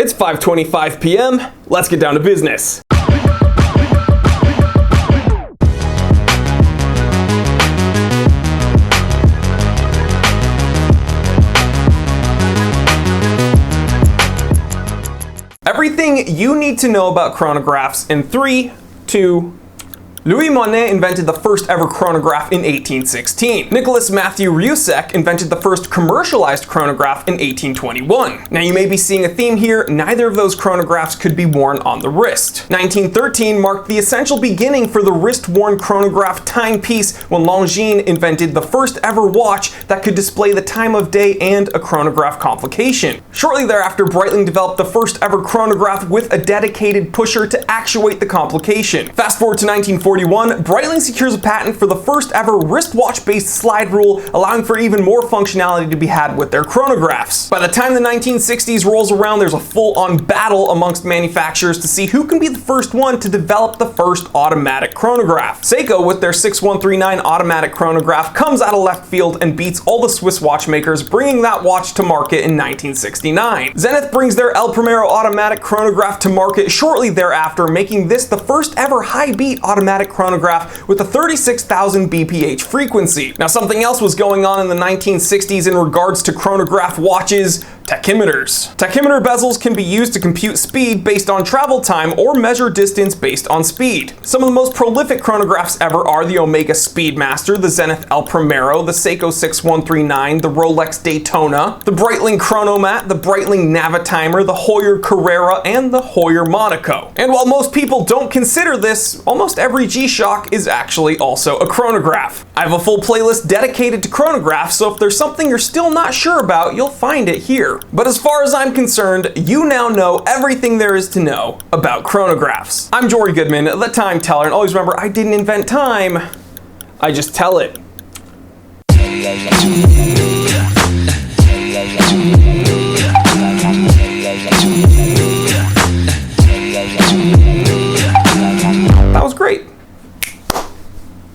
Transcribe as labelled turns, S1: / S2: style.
S1: It's 5:25 p.m. Let's get down to business. Everything you need to know about chronographs in 3, 2, Louis Monnet invented the first ever chronograph in 1816. Nicholas Matthew Rieussec invented the first commercialized chronograph in 1821. Now you may be seeing a theme here, neither of those chronographs could be worn on the wrist. 1913 marked the essential beginning for the wrist-worn chronograph timepiece when Longines invented the first ever watch that could display the time of day and a chronograph complication. Shortly thereafter, Breitling developed the first ever chronograph with a dedicated pusher to actuate the complication. Fast forward to 1941, Breitling secures a patent for the first ever wristwatch-based slide rule, allowing for even more functionality to be had with their chronographs. By the time the 1960s rolls around, there's a full-on battle amongst manufacturers to see who can be the first one to develop the first automatic chronograph. Seiko, with their 6139 automatic chronograph, comes out of left field and beats all the Swiss watchmakers, bringing that watch to market in 1969. Zenith brings their El Primero automatic chronograph to market shortly thereafter, making this the first ever high-beat automatic chronograph with a 36,000 BPH frequency. Now, something else was going on in the 1960s in regards to chronograph watches: tachymeters. Tachymeter bezels can be used to compute speed based on travel time or measure distance based on speed. Some of the most prolific chronographs ever are the Omega Speedmaster, the Zenith El Primero, the Seiko 6139, the Rolex Daytona, the Breitling Chronomat, the Breitling Navitimer, the Heuer Carrera, and the Heuer Monaco. And while most people don't consider this, almost every G-Shock is actually also a chronograph. I have a full playlist dedicated to chronographs, so if there's something you're still not sure about, you'll find it here. But as far as I'm concerned, you now know everything there is to know about chronographs. I'm Jory Goodman, the time teller, and always remember, I didn't invent time, I just tell it.